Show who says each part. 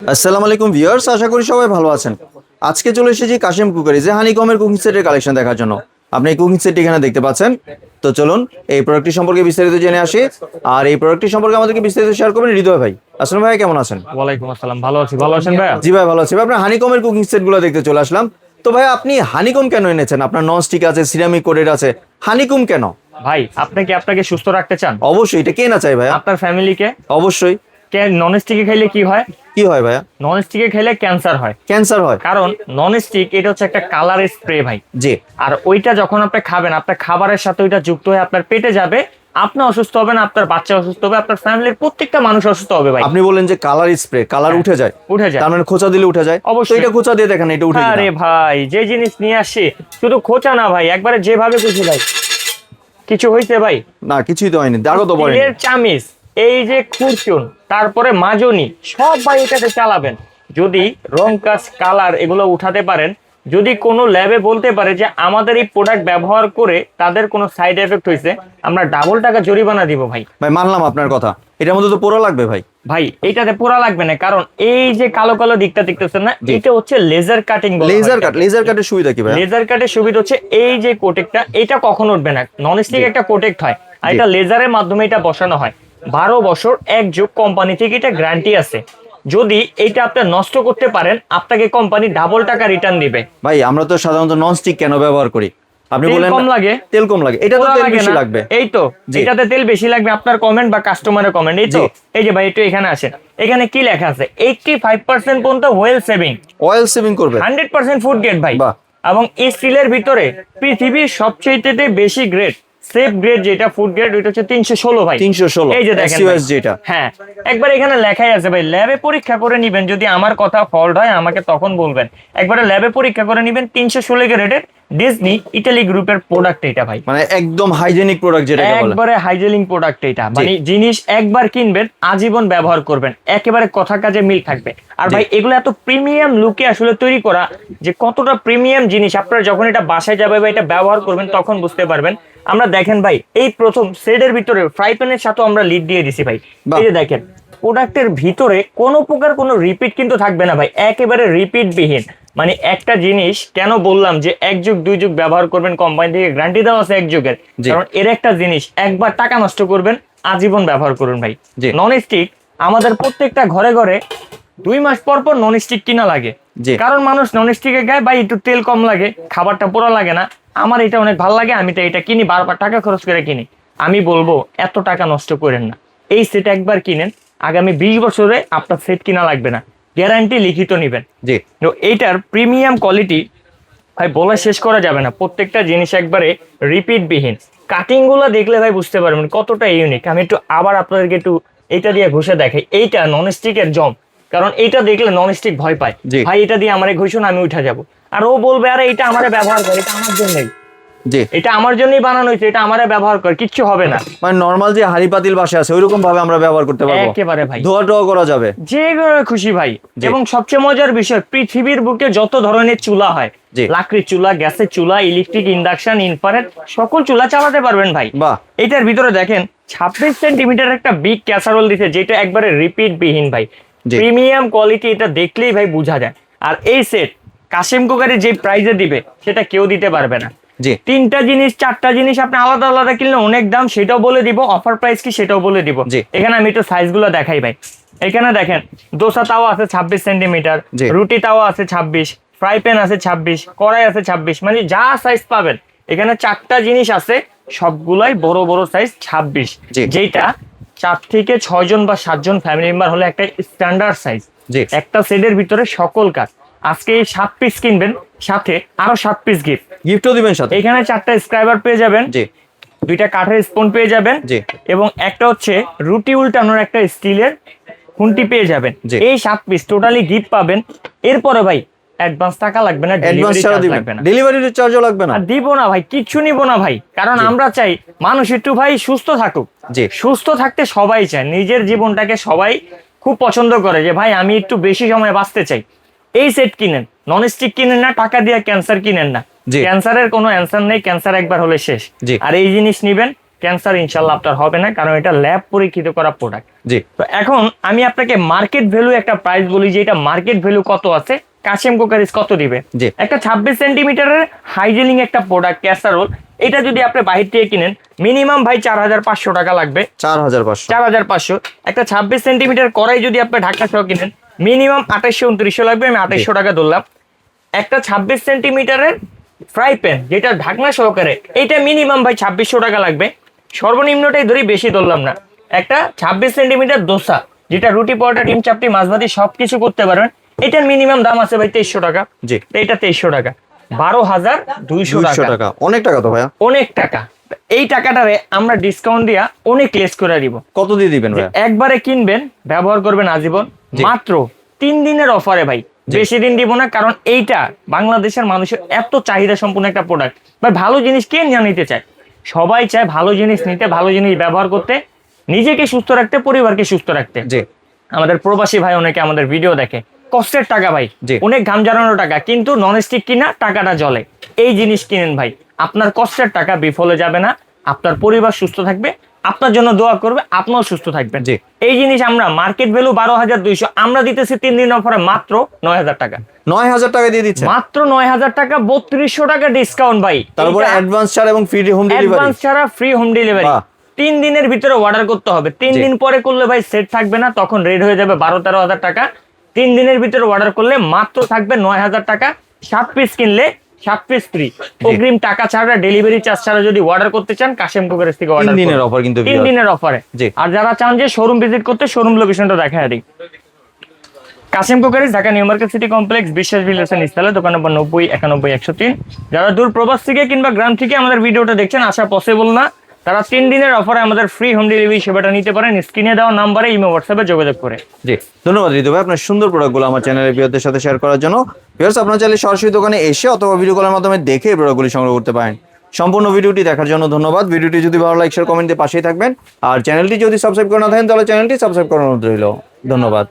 Speaker 1: আসসালামু আলাইকুম ভিউয়ার্স, আশা করি সবাই ভালো আছেন। আজকে চলে এসেছি কাশিম কুকারিজে হানিকমের কুকিং সেটের কালেকশন দেখার জন্য। আপনি এই কুকিং সেটটি এখানে দেখতে পাচ্ছেন। তো চলুন এই প্রোডাক্টটি সম্পর্কে বিস্তারিত জেনে আসি। আর এই প্রোডাক্টটি সম্পর্কে আমাদেরকে বিস্তারিত শেয়ার করবেন হৃদয় ভাই। আসসালামু ভাই, কেমন আছেন?
Speaker 2: ওয়ালাইকুম আসসালাম, ভালো আছি। ভালো আছেন ভাইয়া?
Speaker 1: জি ভাই, ভালো আছি ভাই। আপনার হানিকমের কুকিং সেটগুলো দেখতে চলে আসলাম। তো ভাই, আপনি হানিকম কেন এনেছেন? আপনার নন স্টিক আছে, সিরামিক কোটেড আছে, হানিকম কেন?
Speaker 2: ভাই আপনি কি আপনাকে সুস্থ রাখতে চান?
Speaker 1: অবশ্যই, এটা কে না চাই ভাই?
Speaker 2: আপনার ফ্যামিলিকে?
Speaker 1: অবশ্যই।
Speaker 2: নন স্টিকে খাইলে কি হয়?
Speaker 1: কি হয় ভাইয়া?
Speaker 2: নন স্টিকে খাইলে ক্যান্সার হয়।
Speaker 1: ক্যান্সার হয়?
Speaker 2: কারণ নন স্টিক এটা হচ্ছে একটা কালার স্প্রে ভাই।
Speaker 1: জি।
Speaker 2: আর ওইটা যখন আপনি খাবেন, আপনার খাবারের সাথে ওইটা যুক্ত হয়ে আপনার পেটে যাবে, আপনি অসুস্থ হবেন, আপনার বাচ্চা অসুস্থ হবে, আপনার ফ্যামিলির প্রত্যেকটা মানুষ অসুস্থ হবে ভাই।
Speaker 1: আপনি বলেন যে কালার স্প্রে, কালার
Speaker 2: হ্যাঁ,
Speaker 1: উঠে যায়।
Speaker 2: উঠে যায়।
Speaker 1: তার মানে খোঁচা দিলে উঠে যায়।
Speaker 2: অবশ্যই।
Speaker 1: তো এটা খোঁচা দিয়ে দেখেন এটা উঠে
Speaker 2: আরে
Speaker 1: কিনা।
Speaker 2: ভাই, যে জিনিস নিয়ে আসি শুধু খোঁচা না ভাই, একবারে যেভাবে খুশি ভাই। কিছু হইছে ভাই?
Speaker 1: না, কিছুই তো হয়নি, দাগও তো পড়েনি।
Speaker 2: স্টিলের চামিচ, এই যে খুরচুন, তারপরে মাজনি, সব ভাই এটাতে চালাবেন। যদি রং কাজ কালার এগুলো উঠাতে পারেন, যদি কোনো ল্যাবে বলতে পারে যে আমাদের এই প্রোডাক্ট ব্যবহার করে তাদের কোনো সাইড এফেক্ট হয়েছে, আমরা ডাবল টাকা জরিমানা দিব ভাই।
Speaker 1: ভাই মানলাম আপনার কথা, এটার মধ্যে তো পোড়া লাগবে ভাই।
Speaker 2: ভাই এইটাতে পোড়া লাগবে না, কারণ এই যে কালো কালো দিকটা দেখতেছেন না,
Speaker 1: জি।
Speaker 2: এটা হচ্ছে লেজার কাটিং।
Speaker 1: লেজার কাটের সুবিধা কি ভাই?
Speaker 2: লেজার কাটের সুবিধা হচ্ছে এই যে কোটেকটা, এটা কখনো উঠবে না। নন স্টিক
Speaker 1: জি।
Speaker 2: একটা কোটেক্ট হয়, আর
Speaker 1: জি।
Speaker 2: এটা লেজারের মাধ্যমে এটা বসানো হয়। 12 বছর এক যুগ কোম্পানি থেকে এটা গ্যারান্টি আছে। যদি এটা আপনি নষ্ট করতে পারেন, আপনাকে কোম্পানি ডাবল টাকা রিটার্ন দিবে।
Speaker 1: ভাই আমরা তো সাধারণত নন স্টিক কেন ব্যবহার করি? আপনি
Speaker 2: তেল
Speaker 1: বলেন
Speaker 2: কম লাগে।
Speaker 1: তেল কম লাগে, এটা তো
Speaker 2: পোড়া
Speaker 1: তেল
Speaker 2: লাগে
Speaker 1: বেশি
Speaker 2: না।
Speaker 1: লাগবে।
Speaker 2: এই তো,
Speaker 1: জি।
Speaker 2: এটাতে তেল বেশি লাগবে, আপনার কমেন্ট বা কাস্টমারের কমেন্ট। এই তো,
Speaker 1: জি।
Speaker 2: এই যে ভাই একটু এখানে আসেন, এখানে কি লেখা আছে? 85% পর্যন্ত ওয়েল সেভিং,
Speaker 1: অয়েল সেভিং করবে।
Speaker 2: 100% ফুড গ্রেড ভাই।
Speaker 1: বাহ।
Speaker 2: এবং এই স্টিলের ভিতরে পৃথিবীর সবচেয়ে বেশি গ্রেড, সেফ গ্রেড যেটা ফুড গ্রেড, ওইটা হচ্ছে 316 ভাই।
Speaker 1: 316
Speaker 2: এই যে দেখেন ভাই।
Speaker 1: SUS যেটা।
Speaker 2: হ্যাঁ, একবার এখানে লেখাই আছে ভাই, ল্যাবে পরীক্ষা করে নিবেন। যদি আমার কথা ফল্ট হয় আমাকে তখন বলবেন। একবারে ল্যাবে পরীক্ষা করে নিবেন। 316 গ্রেডের ডিজনি ইটালি গ্রুপের প্রোডাক্ট এটা ভাই।
Speaker 1: মানে একদম হাইজেনিক প্রোডাক্ট যেটাকে বলে।
Speaker 2: একবারে হাইজেনিক প্রোডাক্ট এটা। মানে জিনিস একবার কিনবেন, আজীবন ব্যবহার করবেন, একেবারে কথা কাজে মিল থাকবে। আর ভাই এগুলো এত প্রিমিয়াম লুকে আসলে তৈরি করা, যে কতটা প্রিমিয়াম জিনিস আপনারা যখন এটা বাসায় যাবে বা এটা ব্যবহার করবেন তখন বুঝতে পারবেন। আমরা দেখেন ভাই, এই প্রথম সেটের ভিতরে ফ্রাই প্যানের সাথে আমরা লিড দিয়ে দিছি ভাই। এই যে দেখেন, প্রোডাক্টের ভিতরে কোনো প্রকার কোনো রিপিট কিন্তু থাকবে না ভাই, একেবারে রিপিট বিহীন। মানে একটা জিনিস কেন বললাম যে এক যুগ দুই যুগ ব্যবহার করবেন, কোম্পানি থেকে গ্যারান্টি দেওয়া আছে এক যুগের। কারণ এর একটা জিনিস একবার টাকা নষ্ট করবেন, আজীবন ব্যবহার করুন ভাই। নন স্টিক আমাদের প্রত্যেকটা ঘরে ঘরে 2 মাস পর পর নন স্টিক কিনা লাগে। কারণ মানুষ নন স্টিকে গায়ে ভাই একটু তেল কম লাগে, খাবারটা পোড়া লাগে না। আমার এটা অনেক ভালো লাগে, আমি তো এটা কিনি, বারবার টাকা খরচ করে কিনি। আমি বলবো এত টাকা নষ্ট করেন না, এই সেট একবার কিনেন, আগামী 20 বছরে আপনার সেট কিনা লাগবে না, গ্যারান্টি লিখিত নিবেন। তো এইটার প্রিমিয়াম কোয়ালিটি ভাই বলা শেষ করা যাবে না। প্রত্যেকটা জিনিস একবারে রিপিট বিহীন। কাটিং গুলো দেখলে ভাই বুঝতে পারবেন কতটা ইউনিক। আমি একটু আবার আপনাদেরকে একটু এইটা দিয়ে ঘষে দেখাই। এইটা নন স্টিকের জম, কারণ এইটা দেখলে নন স্টিক ভয় পায়। ভাই এটা দিয়ে আমারে ঘষুন, আমি উঠে যাব। আর ও বলবে আরে এটা আমারে ব্যবহার করে, এটা আমার জন্যই, এটা আমার জন্যই বানানো হয়েছে, এটা আমারে ব্যবহার কর, কিচ্ছু হবে না।
Speaker 1: মানে নরমাল যে হাড়ি পাতিল বাসা আছে ওইরকম ভাবে আমরা ব্যবহার করতে পারবো
Speaker 2: একেবারে ভাই,
Speaker 1: ধোয়া টোয়া করা যাবে
Speaker 2: যে খুশি ভাই। এবং সবচেয়ে মজার বিষয়, পৃথিবীর বুকে যত ধরনের চুলা হয়, লাকড়ির চুলা, গ্যাসের চুলা, ইলেকট্রিক, ইন্ডাকশন, ইনফ্রারেড, সকল চুলা চালাতে পারবেন ভাই। এটার ভিতরে দেখেন 26 সেন্টিমিটার একটা বিগ ক্যাসারোল দিতে, যেটা একবারে রিপিট বিহীন ভাই। প্রিমিয়াম কোয়ালিটি, এটা দেখলেই ভাই বোঝা যায়। আর এই সেট কাশিম কুকারি যে প্রাইজে দিবে সেটা কেউ দিতে পারবে না। 3টা জিনিস 4টা জিনিস আপনি আলাদা আলাদা কিনলে অনেক দাম, সেটাও বলে দিব। অফার প্রাইস কি সেটাও বলে দিব। এখানে আমি একটু সাইজ গুলো দেখাই ভাই। এখানে দেখেন দোসা তাওয়া আছে 26 সেন্টিমিটার, রুটি তাওয়া আছে 26, ফ্রাই প্যান আছে 26, কড়াই আছে 26, মানে যা সাইজ পাবেন এখানে 4টা জিনিস আছে, সবগুলাই বড় বড় সাইজ 26, যেটা 4 থেকে 6 জন বা 7 জন ফ্যামিলি মেম্বার হলে একটা স্ট্যান্ডার্ড সাইজ। একটা সেটের ভিতরে সকল কাজ। আজকে এই 7 পিস কিনবেন, সাথে আরো 7 পিস গিফটও দিবেন সাথে। এখানে 4টা স্ক্রাইবার পেয়ে যাবেন, 2টা কাঠের স্পুন পেয়ে যাবেন, এবং একটা হচ্ছে রুটি উল্টানোর একটা স্টিলের খুন্তি পেয়ে যাবেন। এই 7 পিস টোটালি গিফট পাবেন। এরপরে ভাই অ্যাডভান্স টাকা লাগবে না, ডেলিভারি চার্জ লাগবে না,
Speaker 1: ডেলিভারি চার্জও লাগবে না,
Speaker 2: দিব না ভাই, কিচ্ছু নিব না ভাই। কারণ আমরা চাই মানুষ একটু ভাই সুস্থ থাকুক। সুস্থ থাকতে সবাই চায়, নিজের জীবনটাকে সবাই খুব পছন্দ করে যে ভাই আমি একটু বেশি সময় বাঁচতে চাই। এই সেট কিনেন, নন স্টিক কিনেন না, টাকা দিয়ে ক্যান্সার কিনেন না। ক্যান্সারের কোনো অ্যান্সার নেই, ক্যান্সার একবার হলে শেষ। আর এই জিনিস নিবেন, ক্যান্সার ইনশাল্লাহ আপনার হবে না, কারণ এটা ল্যাব পরীক্ষিত করা প্রোডাক্ট।
Speaker 1: জি।
Speaker 2: তো এখন আমি আপনাকে মার্কেট ভ্যালু একটা প্রাইস বলি যে এটা মার্কেট ভ্যালু কত আছে, কাশেম কুকারিজ কত দিবে।
Speaker 1: জি।
Speaker 2: একটা 26 সেন্টিমিটারের হাইজেনিং একটা প্রোডাক্ট ক্যাসারোল, এটা যদি আপনি বাহির থেকে কিনেন মিনিমাম ভাই 4500 টাকা লাগবে।
Speaker 1: 4500।
Speaker 2: 4500। একটা 26 সেন্টিমিটার কড়াই যদি আপনি ঢাকা সহ কিনেন মিনিমাম 2800-2900 লাগবে, আমি 2800 টাকা ধরলাম। একটা 26 সেন্টিমিটারের ফ্রাই প্যান যেটা ঢাকনা সহকারে, এটা মিনিমাম ভাই 2600 টাকা লাগবে, সর্বনিম্নটাই ধরি, বেশি ধরলাম না। একটা 26 সেন্টিমিটার দোসা যেটা রুটি পরোটা ডিম চাপটি মাছ ভাজি সবকিছু করতে পারবেন, এটার মিনিমাম দাম আছে ভাই 2300 টাকা।
Speaker 1: জি।
Speaker 2: তো এটা 2300 টাকা, 12200 টাকা।
Speaker 1: অনেক টাকা তো ভাইয়া।
Speaker 2: অনেক টাকা। এই টাকাটারে আমরা ডিসকাউন্ট দিয়া অনেক লেস করে দিব।
Speaker 1: কত দিয়ে দিবেন ভাইয়া?
Speaker 2: একবারে কিনবেন, ব্যবহার করবেন আজীবন, মাত্র 3 দিনের অফারে ভাই, বেশি দিন দিব না, কারণ এইটা বাংলাদেশের মানুষের এত চাহিদা সম্পূর্ণ একটা প্রোডাক্ট। ভাই ভালো জিনিস কে না নিতে চায়, সবাই চায় ভালো জিনিস নিতে, ভালো জিনিস ব্যবহার করতে, নিজেকে সুস্থ রাখতে, পরিবারকে সুস্থ রাখতে।
Speaker 1: জি।
Speaker 2: আমাদের প্রবাসী ভাই অনেকে আমাদের ভিডিও দেখে, কষ্টের টাকা ভাই,
Speaker 1: জি।
Speaker 2: অনেক ঘাম ঝরানোর টাকা, কিন্তু ননস্টিক কিনা টাকাটা জ্বলে। এই জিনিস কিনেন ভাই, আপনার কষ্টের টাকা বিফলে যাবে না, আপনার পরিবার সুস্থ থাকবে, আপনার জন্য দোয়া করবে, আপনিও সুস্থ থাকবেন।
Speaker 1: জি।
Speaker 2: এই জিনিস আমরা মার্কেট ভ্যালু 12200, আমরা দিতেছি 3 দিন অফারে মাত্র 9000 টাকা।
Speaker 1: 9000 টাকা দিয়ে দিচ্ছে
Speaker 2: মাত্র 9000 টাকা, 3200 টাকা ডিসকাউন্ট ভাই।
Speaker 1: তারপরে অ্যাডভান্স ছাড় এবং ফ্রি হোম ডেলিভারি।
Speaker 2: অ্যাডভান্স ছাড়া ফ্রি হোম ডেলিভারি। 3 দিনের ভিতরে অর্ডার করতে হবে, 3 দিন পরে করলে ভাই সেট থাকবে না, তখন রেড হয়ে যাবে 12-13 টাকা। 3 দিনের ভিতরে অর্ডার করলে মাত্র থাকবে 9000 টাকা, 7 পিস কিনলে 7 পিস ফ্রি, অগ্রিম টাকা ছাড়া, ডেলিভারি চার্জ ছাড়া যদি অর্ডার করতে চান কাশেম কুকারিজ থেকে অর্ডার
Speaker 1: 3 দিনের অফার কিন্তু
Speaker 2: 3 দিনের অফারে।
Speaker 1: জি।
Speaker 2: আর যারা চান যে শোরুম ভিজিট করতে, শোরুম লোকেশনটা দেখায় দিই। Kashem cookeries, Dhaka new market city complex, বিশ্বাস বিল্ডার্স এর নিচতলা, দোকান নম্বর 90 91 103। যারা দূর প্রবাস থেকে কিংবা গ্রাম থেকে আমাদের ভিডিওটা দেখছেন, আসা পসিবল না, তারা 3 দিনের অফারে আমাদের ফ্রি হোম ডেলিভারি সেবাটা নিতে পারেন স্ক্রিনে দেওয়া নাম্বারে ইমো হোয়াটসঅ্যাপে যোগাযোগ করে।
Speaker 1: জি। ধন্যবাদ ঋতু ভাই আপনার সুন্দর প্রোডাক্টগুলো আমার চ্যানেলের ভিউয়ারদের সাথে শেয়ার করার জন্য। ভিউয়ার্স, আপনারা চাইলে সরাসরি দোকানে এসে অথবা ভিডিও কলের মাধ্যমে দেখে এই প্রোডাক্টগুলি সংগ্রহ করতে পারেন। সম্পূর্ণ ভিডিওটি দেখার জন্য ধন্যবাদ। ভিডিওটি যদি ভালো লাইক শেয়ার কমেন্ট দিয়ে পাশেই থাকবেন, আর চ্যানেলটি যদি সাবস্ক্রাইব করে না থাকেন তাহলে চ্যানেলটি সাবস্ক্রাইব করার অনুরোধ রইল। ধন্যবাদ।